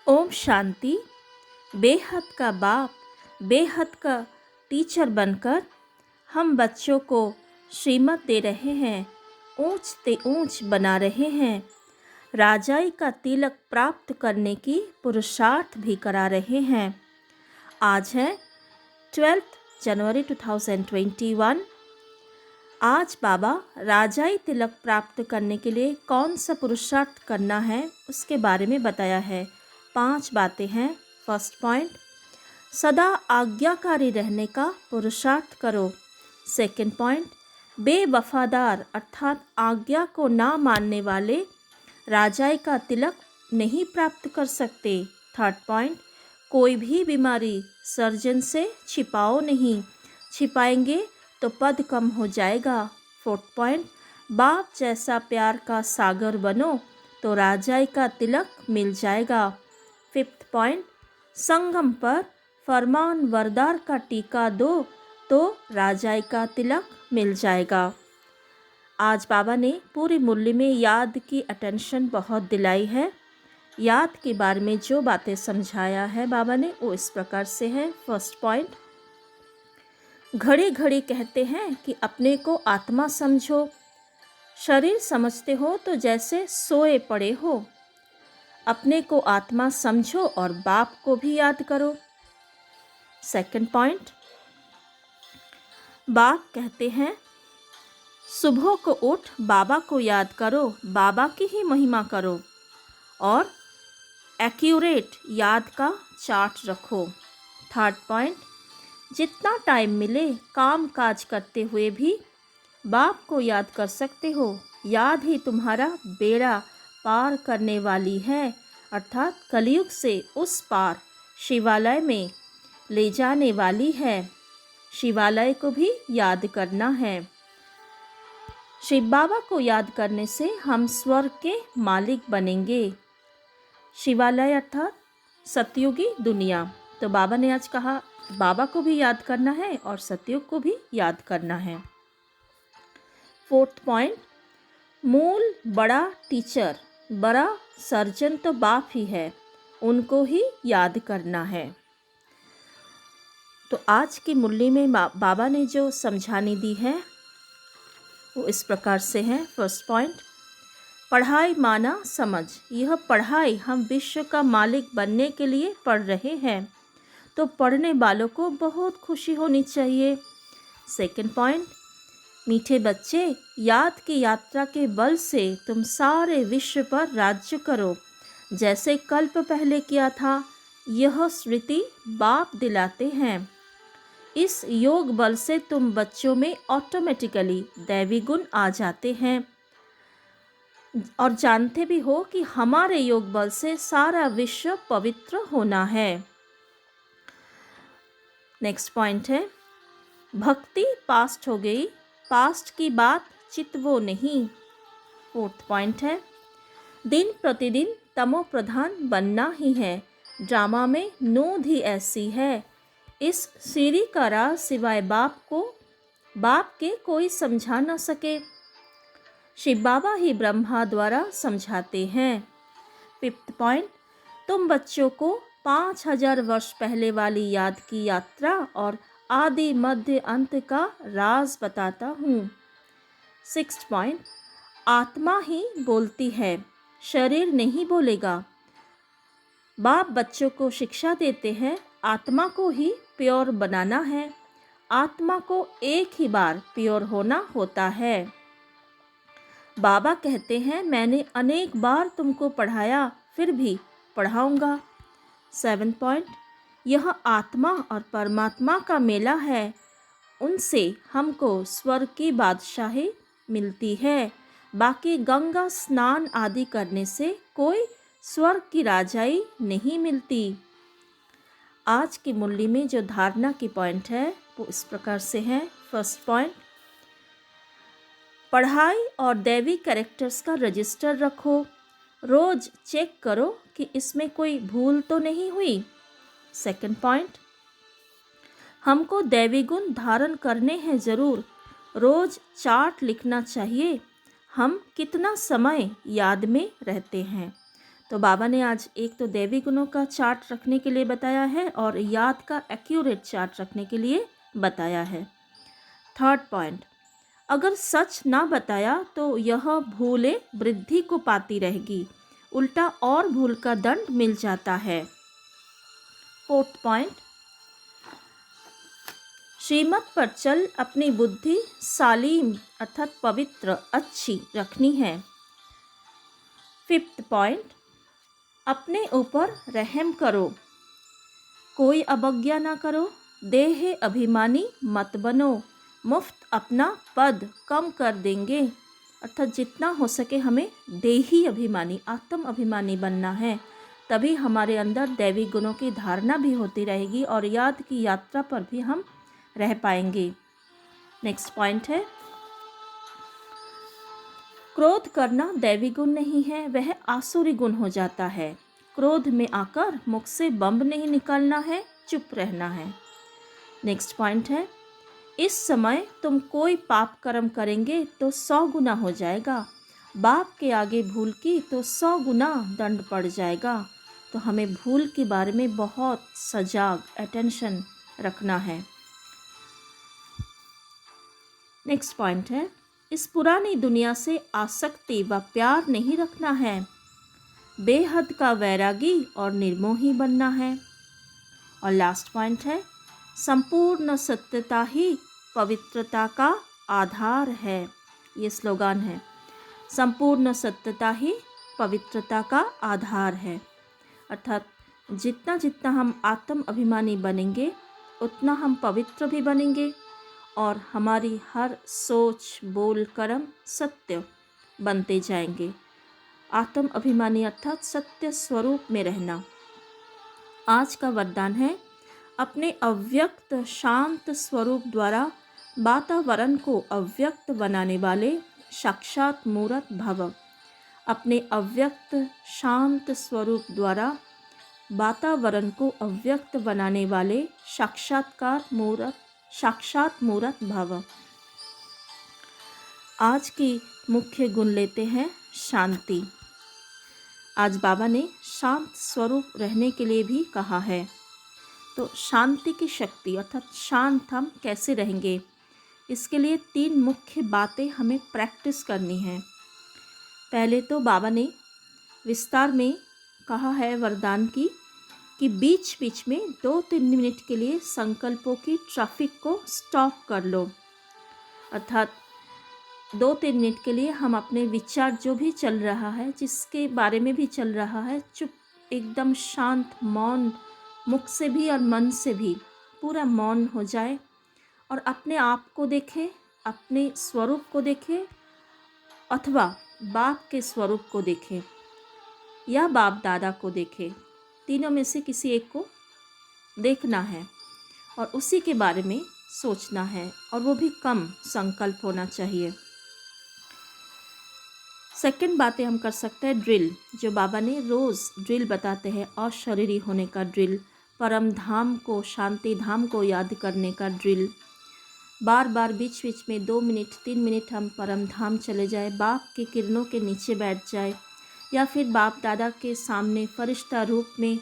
ओम शांति। बेहद का बाप, बेहद का टीचर बनकर हम बच्चों को श्रीमत दे रहे हैं, ऊंच ते ऊंच बना रहे हैं, राजाई का तिलक प्राप्त करने की पुरुषार्थ भी करा रहे हैं। आज है 12 जनवरी 2021। आज बाबा राजाई तिलक प्राप्त करने के लिए कौन सा पुरुषार्थ करना है उसके बारे में बताया है। 5 बातें हैं। फर्स्ट पॉइंट, सदा आज्ञाकारी रहने का पुरुषार्थ करो। सेकंड पॉइंट, बेवफादार अर्थात आज्ञा को ना मानने वाले राजाई का तिलक नहीं प्राप्त कर सकते। थर्ड पॉइंट, कोई भी बीमारी सर्जन से छिपाओ नहीं, छिपाएंगे तो पद कम हो जाएगा। फोर्थ पॉइंट, बाप जैसा प्यार का सागर बनो तो राजाई का तिलक मिल जाएगा। फिफ्थ पॉइंट, संगम पर फरमान वरदार का टीका दो तो राजाई का तिलक मिल जाएगा। आज बाबा ने पूरी मुरली में याद की अटेंशन बहुत दिलाई है। याद के बारे में जो बातें समझाया है बाबा ने वो इस प्रकार से है। फर्स्ट पॉइंट, घड़ी घड़ी कहते हैं कि अपने को आत्मा समझो, शरीर समझते हो तो जैसे सोए पड़े हो। अपने को आत्मा समझो और बाप को भी याद करो। सेकंड पॉइंट, बाप कहते हैं सुबह को उठ बाबा को याद करो, बाबा की ही महिमा करो और एक्यूरेट याद का चार्ट रखो। थर्ड पॉइंट, जितना टाइम मिले काम काज करते हुए भी बाप को याद कर सकते हो। याद ही तुम्हारा बेड़ा पार करने वाली है, अर्थात कलयुग से उस पार शिवालय में ले जाने वाली है। शिवालय को भी याद करना है। शिव बाबा को याद करने से हम स्वर्ग के मालिक बनेंगे। शिवालय अर्थात सतयुगी दुनिया। तो बाबा ने आज कहा बाबा को भी याद करना है और सतयुग को भी याद करना है। फोर्थ पॉइंट, मूल बड़ा टीचर, बड़ा सर्जन तो बाप ही है, उनको ही याद करना है। तो आज की मुरली में बाबा ने जो समझानी दी है वो इस प्रकार से है। फर्स्ट पॉइंट, पढ़ाई माना समझ। यह पढ़ाई हम विश्व का मालिक बनने के लिए पढ़ रहे हैं, तो पढ़ने वालों को बहुत खुशी होनी चाहिए। सेकंड पॉइंट, मीठे बच्चे, याद की यात्रा के बल से तुम सारे विश्व पर राज्य करो, जैसे कल्प पहले किया था। यह स्मृति बाप दिलाते हैं। इस योग बल से तुम बच्चों में ऑटोमेटिकली दैवी गुण आ जाते हैं और जानते भी हो कि हमारे योग बल से सारा विश्व पवित्र होना है। नेक्स्ट पॉइंट है, भक्ति पास्ट हो गई, पास्ट की बात चितवो नहीं। फोर्थ पॉइंट है, दिन प्रतिदिन तमो प्रधान बनना ही है, ड्रामा में नोंद ही ऐसी है। इस सीढ़ी का राज सिवाय बाप के कोई समझा न सके। शिव बाबा ही ब्रह्मा द्वारा समझाते हैं। फिफ्थ पॉइंट, तुम बच्चों को 5000 वर्ष पहले वाली याद की यात्रा और आदि मध्य अंत का राज बताता हूँ। सिक्स्थ पॉइंट, आत्मा ही बोलती है, शरीर नहीं बोलेगा। बाप बच्चों को शिक्षा देते हैं, आत्मा को ही प्योर बनाना है। आत्मा को एक ही बार प्योर होना होता है। बाबा कहते हैं मैंने अनेक बार तुमको पढ़ाया, फिर भी पढ़ाऊंगा। 7 पॉइंट, यह आत्मा और परमात्मा का मेला है, उनसे हमको स्वर्ग की बादशाही मिलती है। बाकी गंगा स्नान आदि करने से कोई स्वर्ग की राजाई नहीं मिलती। आज की मुरली में जो धारणा की पॉइंट है वो इस प्रकार से है। फर्स्ट पॉइंट, पढ़ाई और दैवी कैरेक्टर्स का रजिस्टर रखो, रोज चेक करो कि इसमें कोई भूल तो नहीं हुई। सेकंड पॉइंट, हमको दैवी गुण धारण करने हैं ज़रूर, रोज चार्ट लिखना चाहिए हम कितना समय याद में रहते हैं। तो बाबा ने आज एक तो दैवी गुणों का चार्ट रखने के लिए बताया है और याद का एक्यूरेट चार्ट रखने के लिए बताया है। थर्ड पॉइंट, अगर सच ना बताया तो यह भूले वृद्धि को पाती रहेगी, उल्टा और भूल का दंड मिल जाता है। फोर्थ पॉइंट, श्रीमत पर चल अपनी बुद्धि सालीम अर्थात पवित्र अच्छी रखनी है। फिफ्थ पॉइंट, अपने ऊपर रहम करो, कोई अवज्ञा ना करो, देह अभिमानी मत बनो, मुफ्त अपना पद कम कर देंगे, अर्थात जितना हो सके हमें देही अभिमानी आत्म अभिमानी बनना है, तभी हमारे अंदर दैवी गुणों की धारणा भी होती रहेगी और याद की यात्रा पर भी हम रह पाएंगे। नेक्स्ट पॉइंट है, क्रोध करना दैवी गुण नहीं है, वह आसुरी गुण हो जाता है। क्रोध में आकर मुख से बम नहीं निकालना है, चुप रहना है। नेक्स्ट पॉइंट है, इस समय तुम कोई पाप कर्म करेंगे तो 100 गुना हो जाएगा, बाप के आगे भूल की तो 100 गुना दंड पड़ जाएगा। तो हमें भूल के बारे में बहुत सजाग अटेंशन रखना है। नेक्स्ट पॉइंट है, इस पुरानी दुनिया से आसक्ति व प्यार नहीं रखना है, बेहद का वैरागी और निर्मोही बनना है। और लास्ट पॉइंट है, संपूर्ण सत्यता ही पवित्रता का आधार है। ये स्लोगान है, संपूर्ण सत्यता ही पवित्रता का आधार है। अर्थात जितना जितना हम आत्म अभिमानी बनेंगे उतना हम पवित्र भी बनेंगे और हमारी हर सोच बोल कर्म सत्य बनते जाएंगे। आत्म अभिमानी अर्थात सत्य स्वरूप में रहना। आज का वरदान है, अपने अव्यक्त शांत स्वरूप द्वारा वातावरण को अव्यक्त बनाने वाले साक्षात मूर्त भव। अपने अव्यक्त शांत स्वरूप द्वारा वातावरण को अव्यक्त बनाने वाले साक्षात मूर्त भव। आज की मुख्य गुण लेते हैं शांति। आज बाबा ने शांत स्वरूप रहने के लिए भी कहा है। तो शांति की शक्ति अर्थात शांत हम कैसे रहेंगे, इसके लिए 3 मुख्य बातें हमें प्रैक्टिस करनी है। पहले तो बाबा ने विस्तार में कहा है वरदान की कि बीच बीच में 2-3 मिनट के लिए संकल्पों की ट्रैफिक को स्टॉप कर लो। अर्थात 2-3 मिनट के लिए हम अपने विचार जो भी चल रहा है, जिसके बारे में भी चल रहा है, चुप एकदम शांत मौन, मुख से भी और मन से भी पूरा मौन हो जाए और अपने आप को देखें, अपने स्वरूप को देखें अथवा बाप के स्वरूप को देखें या बाप दादा को देखें। तीनों में से किसी एक को देखना है और उसी के बारे में सोचना है और वो भी कम संकल्प होना चाहिए। सेकंड बातें हम कर सकते हैं ड्रिल, जो बाबा ने रोज़ ड्रिल बताते हैं, अशरीरी होने का ड्रिल, परम धाम को शांति धाम को याद करने का ड्रिल। बार बार बीच बीच में 2 मिनट 3 मिनट हम परम धाम चले जाए, बाप की किरणों के नीचे बैठ जाए या फिर बाप दादा के सामने फरिश्ता रूप में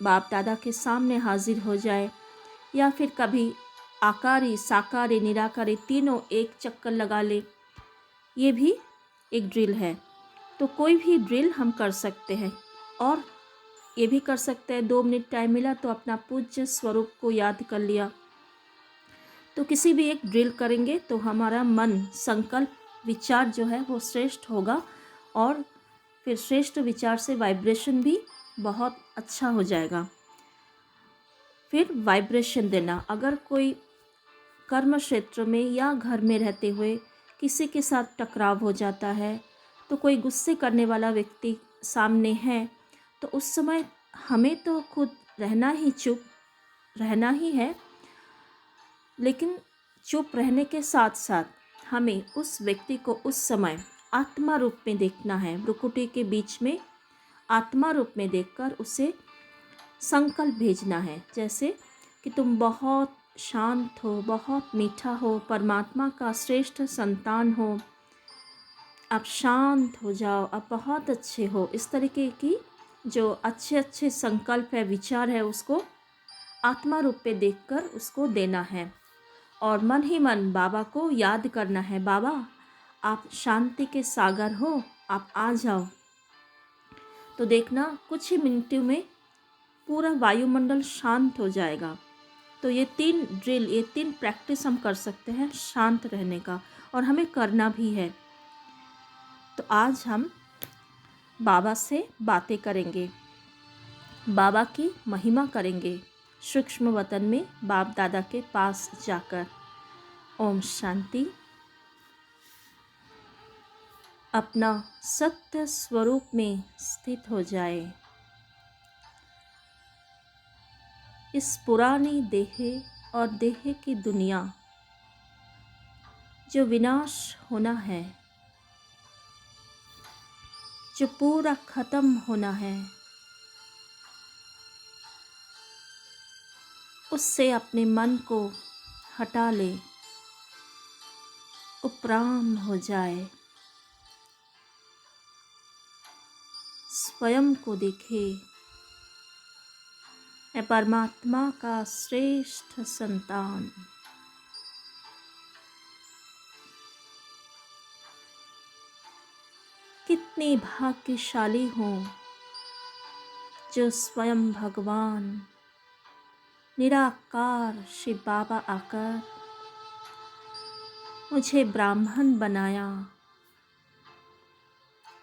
बाप दादा के सामने हाजिर हो जाए या फिर कभी आकारी साकारी निराकारी तीनों एक चक्कर लगा ले। ये भी एक ड्रिल है। तो कोई भी ड्रिल हम कर सकते हैं और ये भी कर सकते हैं 2 मिनट टाइम मिला तो अपना पूज्य स्वरूप को याद कर लिया। तो किसी भी एक ड्रिल करेंगे तो हमारा मन संकल्प विचार जो है वो श्रेष्ठ होगा और फिर श्रेष्ठ विचार से वाइब्रेशन भी बहुत अच्छा हो जाएगा। फिर वाइब्रेशन देना, अगर कोई कर्म क्षेत्र में या घर में रहते हुए किसी के साथ टकराव हो जाता है, तो कोई गुस्से करने वाला व्यक्ति सामने है, तो उस समय हमें तो खुद रहना ही चुप रहना ही है, लेकिन चुप रहने के साथ साथ हमें उस व्यक्ति को उस समय आत्मा रूप में देखना है। भ्रुकुटी के बीच में आत्मा रूप में देखकर उसे संकल्प भेजना है, जैसे कि तुम बहुत शांत हो, बहुत मीठा हो, परमात्मा का श्रेष्ठ संतान हो, आप शांत हो जाओ, आप बहुत अच्छे हो। इस तरीके की जो अच्छे अच्छे संकल्प है, विचार है, उसको आत्मा रूप में देखकर उसको देना है और मन ही मन बाबा को याद करना है। बाबा, आप शांति के सागर हो, आप आ जाओ। तो देखना कुछ ही मिनटों में पूरा वायुमंडल शांत हो जाएगा। तो ये 3 ड्रिल, ये 3 प्रैक्टिस हम कर सकते हैं शांत रहने का, और हमें करना भी है। तो आज हम बाबा से बातें करेंगे, बाबा की महिमा करेंगे, सूक्ष्म वतन में बाप दादा के पास जाकर। ओम शांति। अपना सत्य स्वरूप में स्थित हो जाए। इस पुरानी देह और देह की दुनिया जो विनाश होना है, जो पूरा खत्म होना है, उससे अपने मन को हटा ले, उपराम हो जाए, स्वयं को देखे। मैं परमात्मा का श्रेष्ठ संतान। कितनी भाग्यशाली हूँ जो स्वयं भगवान निराकार शिव बाबा आकर मुझे ब्राह्मण बनाया,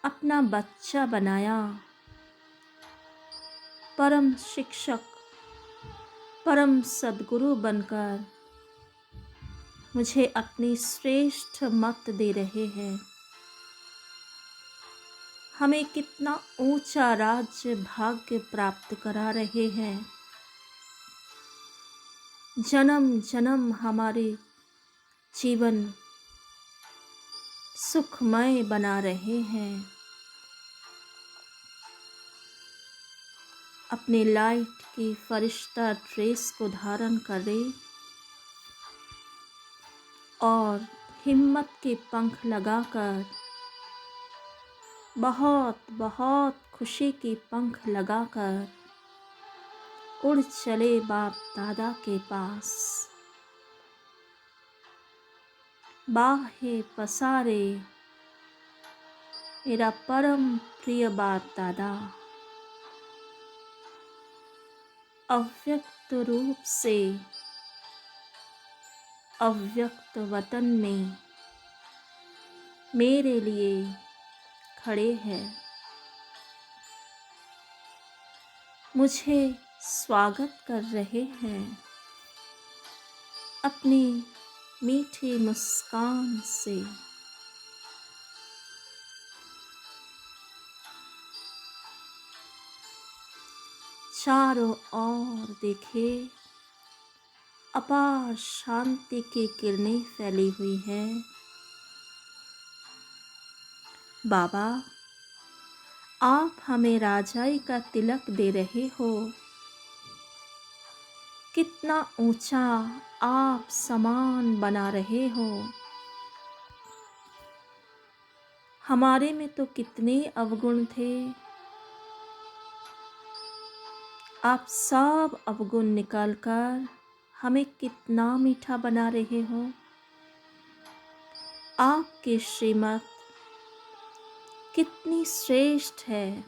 अपना बच्चा बनाया, परम शिक्षक, परम सद्गुरु बनकर मुझे अपनी श्रेष्ठ मत दे रहे हैं। हमें कितना ऊंचा राज्य भाग्य प्राप्त करा रहे हैं। जन्म जन्म हमारे जीवन सुखमय बना रहे हैं। अपने लाइट की फरिश्ता ड्रेस को धारण करें और हिम्मत के पंख लगाकर, बहुत बहुत खुशी के पंख लगाकर उड़ चले बाप दादा के पास। बाहे पसारे मेरा परम प्रिय बाप दादा अव्यक्त रूप से अव्यक्त वतन में मेरे लिए खड़े हैं। मुझे स्वागत कर रहे हैं अपनी मीठी मुस्कान से। चारों ओर देखे, अपार शांति की किरणें फैली हुई हैं। बाबा, आप हमें राजाई का तिलक दे रहे हो। कितना ऊंचा आप सम्मान बना रहे हो। हमारे में तो कितने अवगुण थे, आप सब अवगुण निकालकर हमें कितना मीठा बना रहे हो। आपकी श्रीमत कितनी श्रेष्ठ है।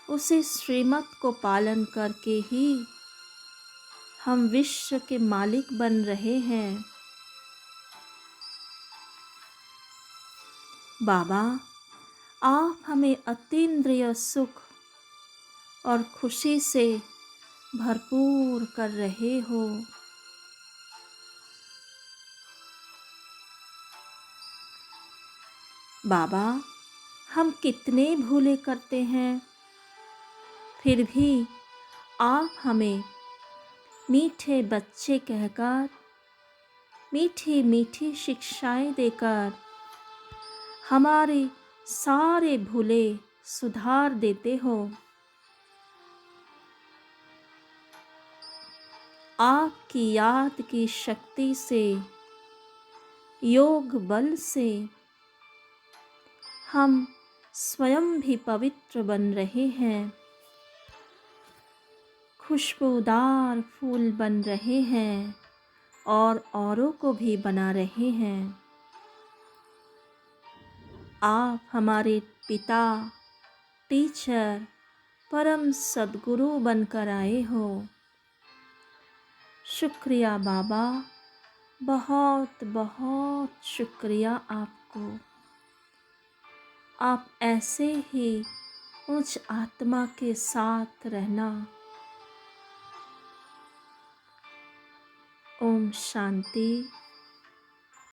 उसी श्रीमत को पालन करके ही हम विश्व के मालिक बन रहे हैं। बाबा, आप हमें अतीन्द्रिय सुख और खुशी से भरपूर कर रहे हो। बाबा, हम कितने भूले करते हैं, फिर भी आप हमें मीठे बच्चे कहकर, मीठी मीठी शिक्षाएं देकर हमारे सारे भूले सुधार देते हो। आपकी याद की शक्ति से योग बल से हम स्वयं भी पवित्र बन रहे हैं, खुशबूदार फूल बन रहे हैं और औरों को भी बना रहे हैं। आप हमारे पिता, टीचर, परम सद्गुरु बनकर आए हो। शुक्रिया बाबा, बहुत बहुत शुक्रिया आपको। आप ऐसे ही उच्च आत्मा के साथ रहना। ओम शांति।